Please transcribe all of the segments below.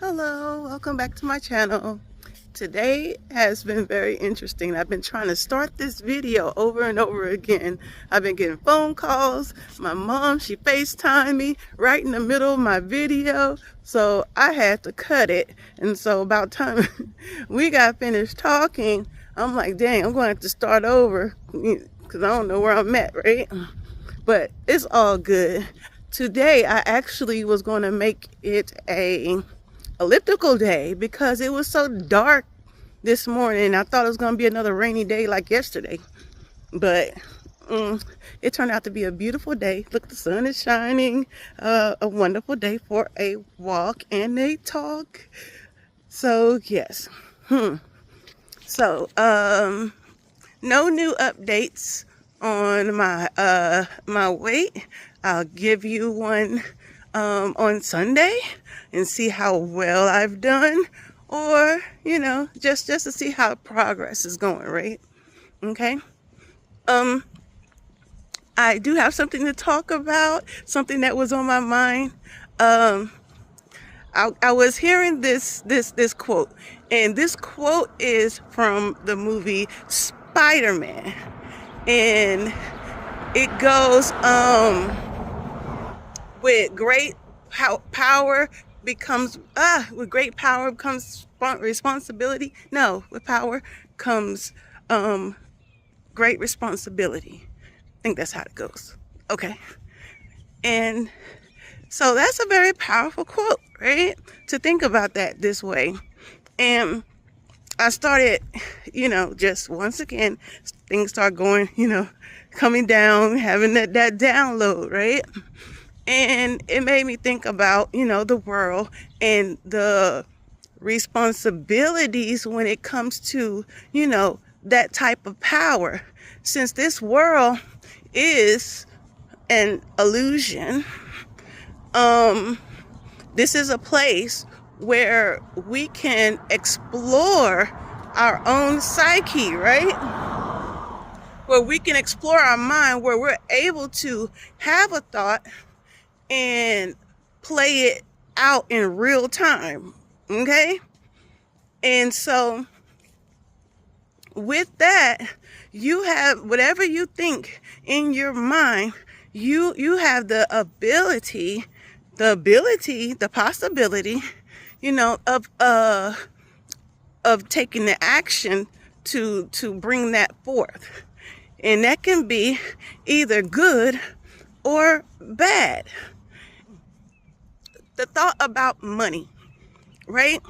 Hello, welcome back to my channel. Today has been very interesting. I've been trying to start this video over and over again. I've been getting phone calls. My mom, she FaceTimed me right in the middle of my video, so I had to cut it. And so about time we got finished talking, I'm like, dang, I'm going to have to start over because I don't know where I'm at, right? But it's all good. Today I actually was going to make it a elliptical day because it was so dark this morning. I thought it was going to be another rainy day like yesterday, but it turned out to be a beautiful day. Look, the sun is shining. A wonderful day for a walk and a talk. So yes. So no new updates on my weight. I'll give you one on Sunday and see how well I've done, or just to see how progress is going, right? Okay. I do have something to talk about, something that was on my mind. I was hearing this quote, and this quote is from the movie Spider-Man, and it goes with great power becomes with great power comes responsibility. No, with power comes great responsibility. I think that's how it goes. Okay. And so that's a very powerful quote, right? To think about that this way. And I started, just once again, things start going, coming down, having that download, right? And it made me think about, the world and the responsibilities when it comes to, that type of power. Since this world is an illusion, this is a place where we can explore our own psyche, right? Where we can explore our mind, where we're able to have a thought and play it out in real time. Okay. And so with that, you have whatever you think in your mind, you have the possibility, of taking the action to bring that forth. And that can be either good or bad. The thought about money, right?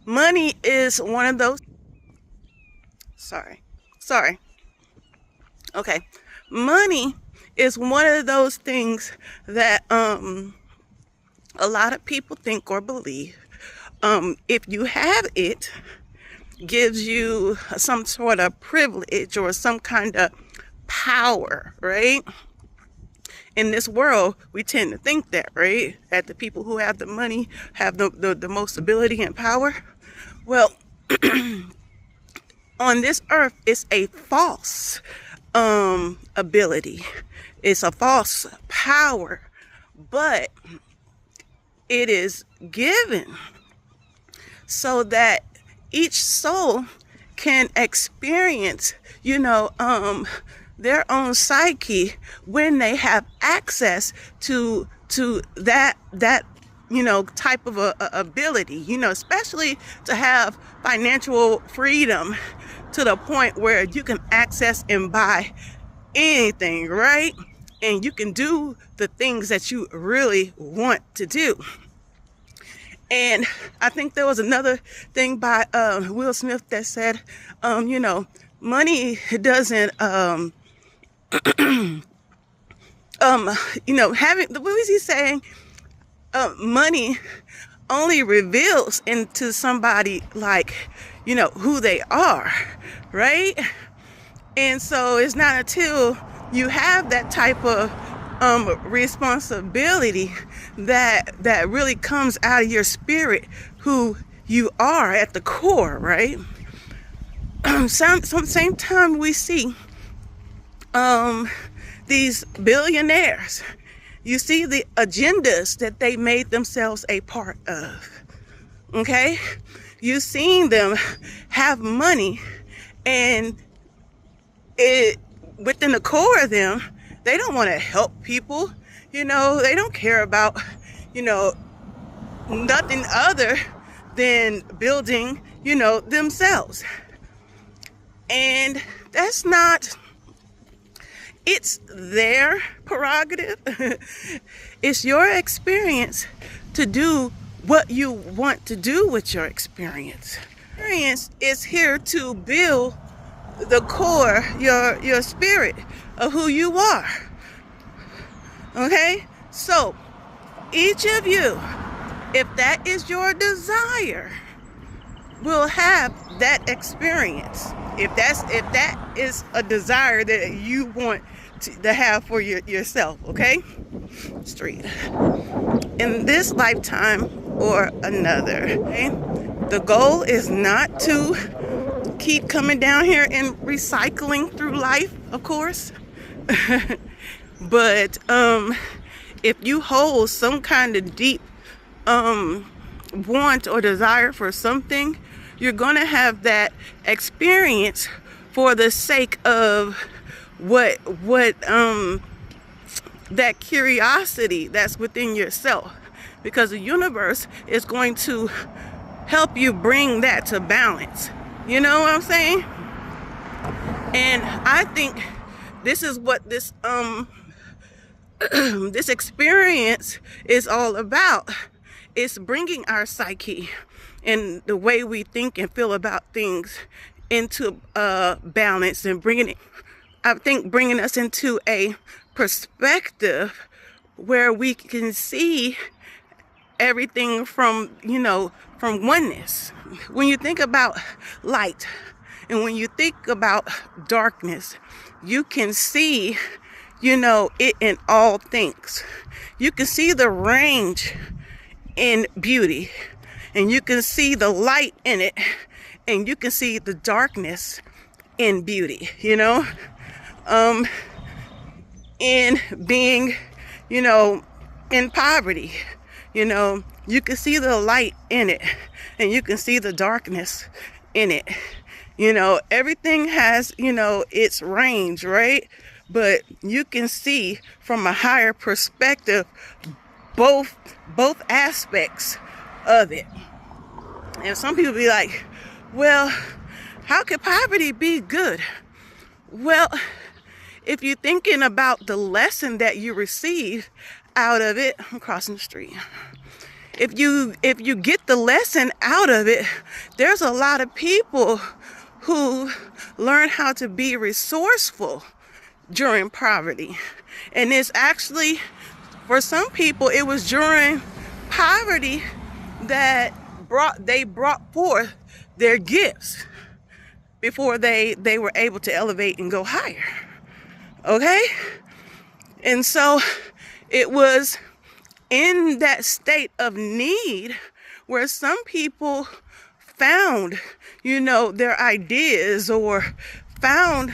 Money is one of those. Sorry. Okay. Money is one of those things that a lot of people think or believe. If you have it, gives you some sort of privilege or some kind of power, right? In this world, we tend to think that, right? That the people who have the money have the most ability and power. Well, on this earth, it's a false ability. It's a false power, but it is given so that each soul can experience, their own psyche when they have access to that type of a ability, especially to have financial freedom to the point where you can access and buy anything, right? And you can do the things that you really want to do. And I think there was another thing by Will Smith that said, money doesn't what was he saying? Money only reveals into somebody who they are, right? And so it's not until you have that type of responsibility that really comes out of your spirit who you are at the core, right? Same time we see these billionaires You see the agendas that they made themselves a part of. Okay? You've seen them have money, and within the core of them, they don't want to help people. They don't care about, nothing other than building, themselves. And that's not, it's their prerogative. It's your experience to do what you want to do with your experience. Experience is here to build the core, your spirit of who you are. Okay? So, each of you, if that is your desire, will have that experience. If that is a desire that you want to have for yourself, okay? Street. In this lifetime or another, okay? The goal is not to keep coming down here and recycling through life, of course. But if you hold some kind of deep want or desire for something, you're going to have that experience for the sake of what that curiosity that's within yourself, because the universe is going to help you bring that to balance. You know what I'm saying? And I think this is what this this experience is all about. It's bringing our psyche and the way we think and feel about things into balance, and bringing us into a perspective where we can see everything from oneness. When you think about light and when you think about darkness, you can see it in all things. You can see the range in beauty, and you can see the light in it, and you can see the darkness in beauty, in being, in poverty, you can see the light in it, and you can see the darkness in it. Everything has, its range, right? But you can see from a higher perspective both aspects of it. And some people be like, well, how could poverty be good? Well, if you're thinking about the lesson that you receive out of it, I'm crossing the street. If you get the lesson out of it, there's a lot of people who learn how to be resourceful during poverty. And it's actually, for some people, it was during poverty that they brought forth their gifts before they were able to elevate and go higher. Okay? And so it was in that state of need where some people found, their ideas, or found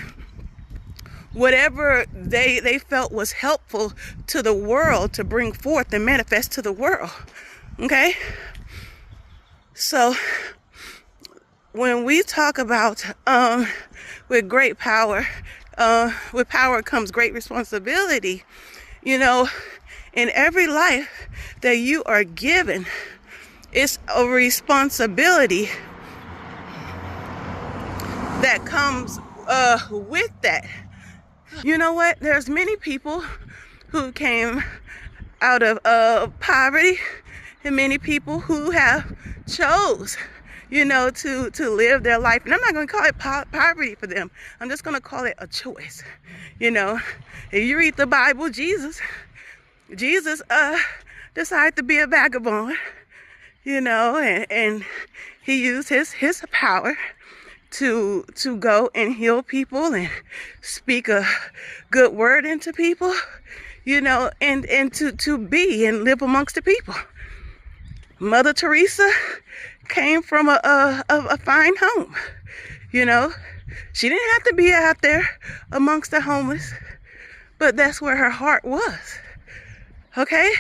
whatever they felt was helpful to the world to bring forth and manifest to the world. Okay? So when we talk about with great power, with power comes great responsibility, in every life that you are given, it's a responsibility that comes with that. You know what? There's many people who came out of poverty, and many people who have chose, to live their life. And I'm not going to call it poverty for them. I'm just going to call it a choice. If you read the Bible, Jesus decided to be a vagabond, and he used his power to go and heal people and speak a good word into people, and to be and live amongst the people. Mother Teresa came from a fine home. She didn't have to be out there amongst the homeless, but that's where her heart was. Okay?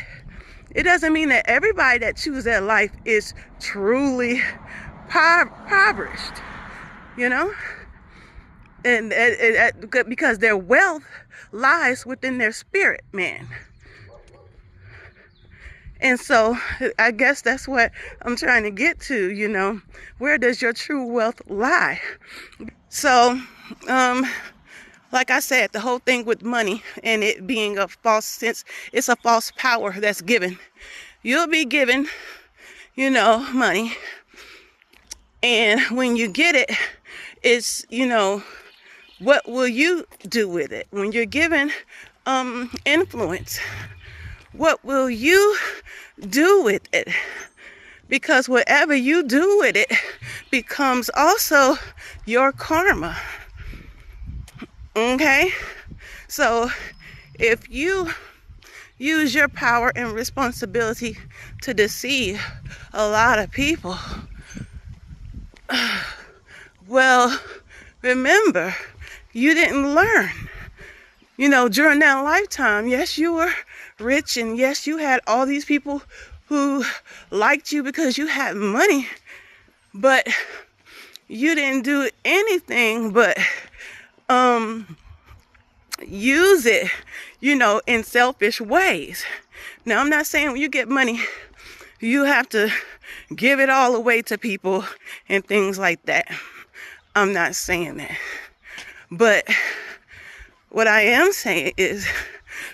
It doesn't mean that everybody that chooses that life is truly impoverished, you know? And because their wealth lies within their spirit, man. And so I guess that's what I'm trying to get to, you know. Where does your true wealth lie? So, like I said, the whole thing with money and it being a false sense, it's a false power that's given. You'll be given, you know, money. And when you get it, it's, you know, what will you do with it? When you're given influence, what will you do with it? Because whatever you do with it becomes also your karma. Okay? So if you use your power and responsibility to deceive a lot of people, well, remember, you didn't learn. You know, during that lifetime, yes, you were rich, and yes, you had all these people who liked you because you had money, but you didn't do anything but use it, you know, in selfish ways. Now, I'm not saying when you get money, you have to give it all away to people and things like that. I'm not saying that. But what I am saying is,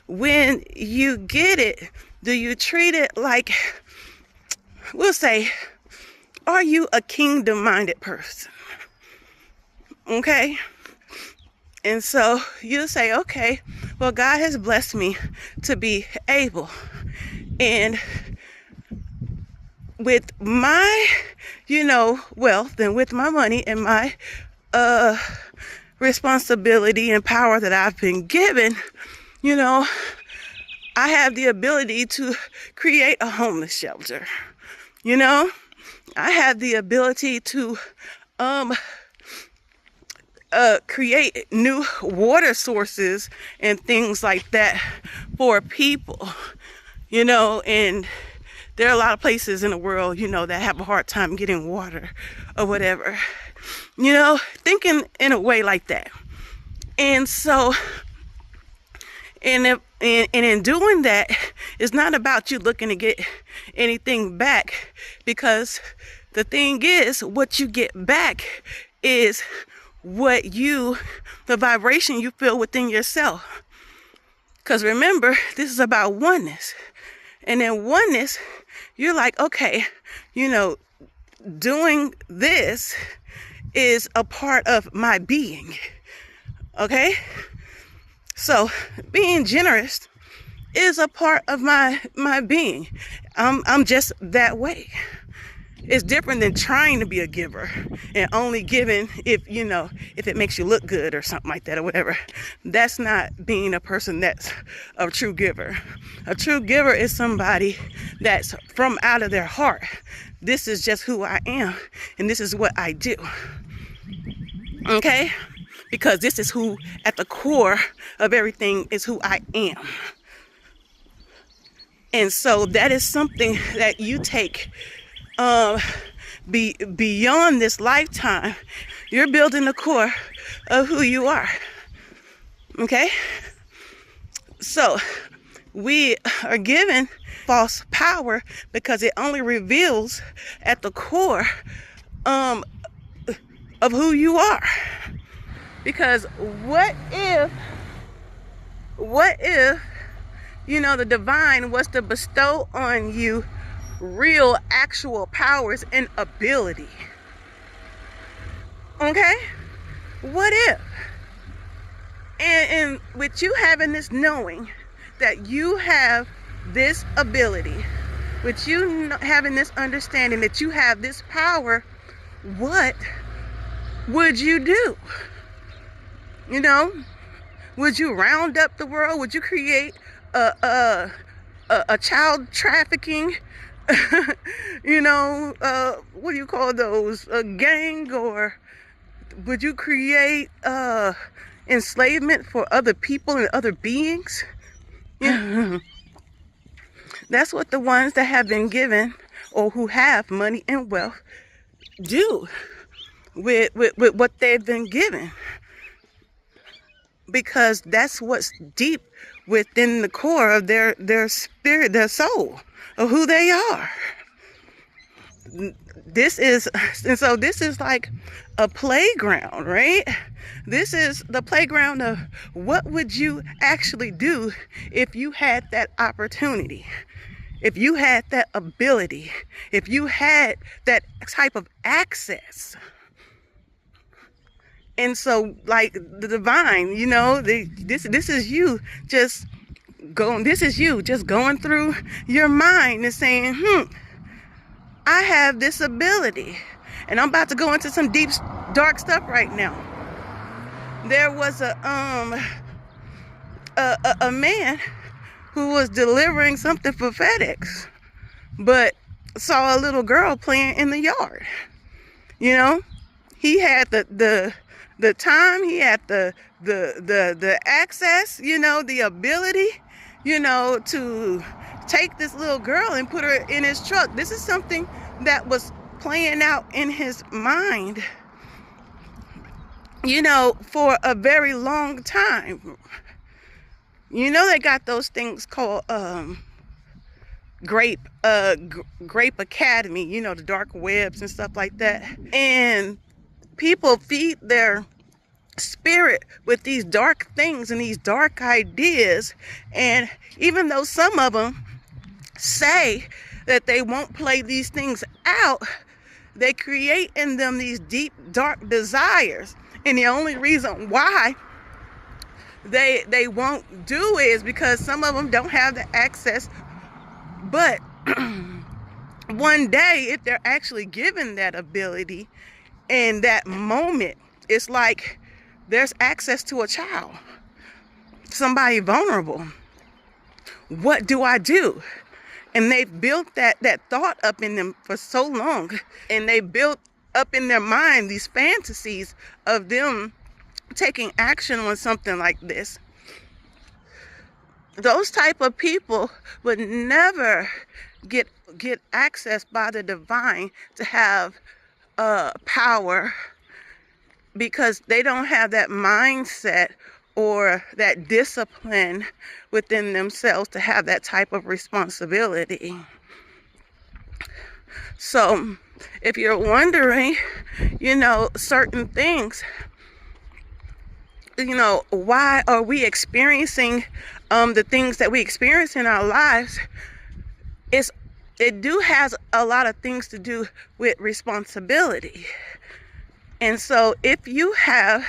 when you get it, do you treat it like, we'll say, are you a kingdom-minded person? Okay? And so you say, okay, well, God has blessed me to be able. And with my, you know, wealth and with my money and my responsibility and power that I've been given, you know, I have the ability to create a homeless shelter. You know, I have the ability to create new water sources and things like that for people, you know. And there are a lot of places in the world, you know, that have a hard time getting water or whatever, you know, thinking in a way like that. And so, and in doing that, it's not about you looking to get anything back, because the thing is, what you get back is the vibration you feel within yourself. Because remember, this is about oneness. And in oneness, you're like, okay, you know, doing this is a part of my being. Okay? So being generous is a part of my being. I'm just that way. It's different than trying to be a giver and only giving if, you know, if it makes you look good or something like that or whatever. That's not being a person that's a true giver. A true giver is somebody that's from out of their heart. This is just who I am, and this is what I do. Okay? Because this is who, at the core of everything, is who I am. And so that is something that you take beyond this lifetime. You're building the core of who you are. Okay? So we are given false power because it only reveals at the core of who you are. Because what if, you know, the divine was to bestow on you real, actual powers and ability? Okay? What if? And with you having this knowing that you have this ability, with you having this understanding that you have this power, what would you do? You know, would you round up the world? Would you create a child trafficking, you know, what do you call those, a gang? Or would you create enslavement for other people and other beings? Yeah. That's what the ones that have been given or who have money and wealth do with what they've been given. Because that's what's deep within the core of their spirit, their soul, of who they are. This is like a playground, right? This is the playground of what would you actually do if you had that opportunity, if you had that ability, if you had that type of access. And so, like the divine, you know, this is you just going. This is you just going through your mind and saying, I have this ability, and I'm about to go into some deep, dark stuff right now. There was a man who was delivering something for FedEx, but saw a little girl playing in the yard. You know, he had the time, he had the access, you know, the ability, you know, to take this little girl and put her in his truck. This is something that was playing out in his mind, you know, for a very long time. You know, they got those things called Grape Academy, you know, the dark webs and stuff like that. And people feed their spirit with these dark things and these dark ideas. And even though some of them say that they won't play these things out, they create in them these deep, dark desires. And the only reason why they won't do it is because some of them don't have the access. But one day, if they're actually given that ability in that moment, it's like there's access to a child, somebody vulnerable. What do I do? And they've built that thought up in them for so long, and they built up in their mind these fantasies of them taking action on something like this. Those type of people would never get access by the divine to have power, because they don't have that mindset or that discipline within themselves to have that type of responsibility. So if you're wondering, you know, certain things, you know, why are we experiencing the things that we experience in our lives, it has a lot of things to do with responsibility. And so if you have,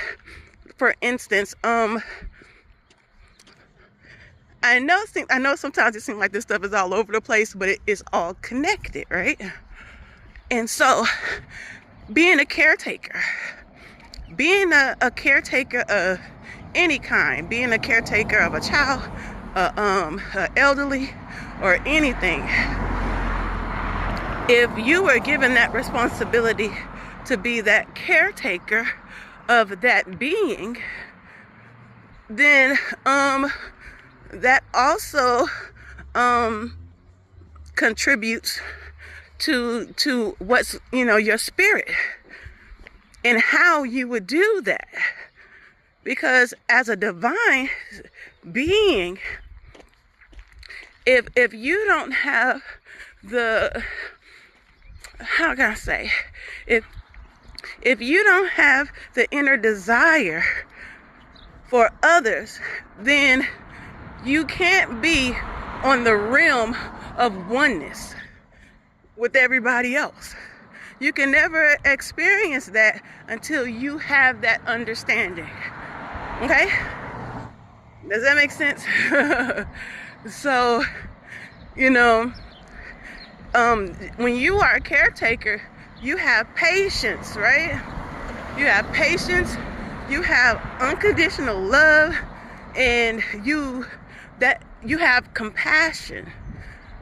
for instance, I know sometimes it seems like this stuff is all over the place, but it is all connected, right? And so being a caretaker, being a caretaker of any kind, being a caretaker of a child, elderly, or anything, if you were given that responsibility to be that caretaker of that being, then that also contributes to what's, you know, your spirit and how you would do that. Because as a divine being, if you don't have the, how can I say, if you don't have the inner desire for others, then you can't be on the realm of oneness with everybody else. You can never experience that until you have that understanding. Okay? Does that make sense? So, you know, when you are a caretaker, you have patience, right? You have patience, you have unconditional love, and you have compassion.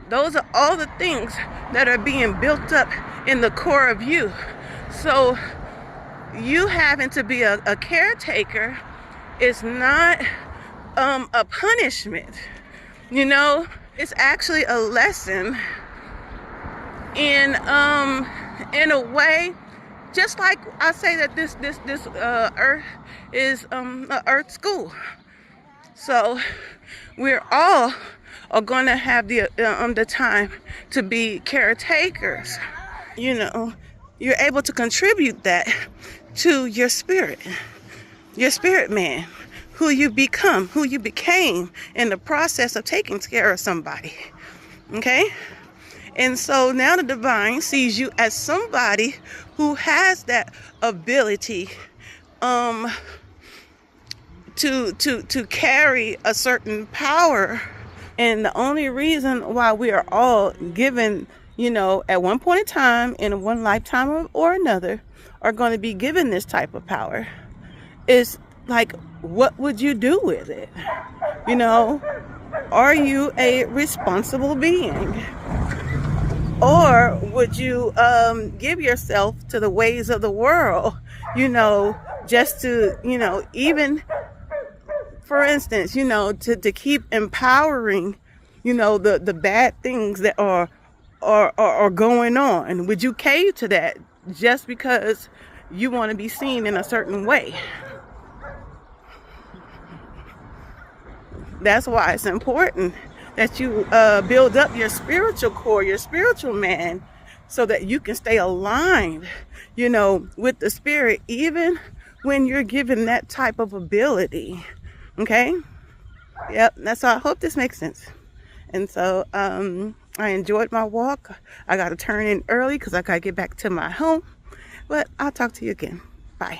Those are all the things that are being built up in the core of you. So you having to be a caretaker is not a punishment. You know, It's actually a lesson in a way, just like I say that this earth is a earth school. So we're all are going to have the time to be caretakers. You know, you're able to contribute that to your spirit man, who you become, who you became in the process of taking care of somebody. Okay? And so now the divine sees you as somebody who has that ability to carry a certain power. And the only reason why we are all given, you know, at one point in time, in one lifetime or another, are going to be given this type of power is like, what would you do with it? You know, are you a responsible being? Or would you give yourself to the ways of the world, you know, just to, you know, even, for instance, you know, to keep empowering, you know, the bad things that are going on? Would you cave to that just because you want to be seen in a certain way? That's why it's important that you build up your spiritual core, your spiritual man, so that you can stay aligned, you know, with the spirit, even when you're given that type of ability. Okay? Yep, that's all. I hope this makes sense. And so I enjoyed my walk. I got to turn in early because I got to get back to my home. But I'll talk to you again. Bye.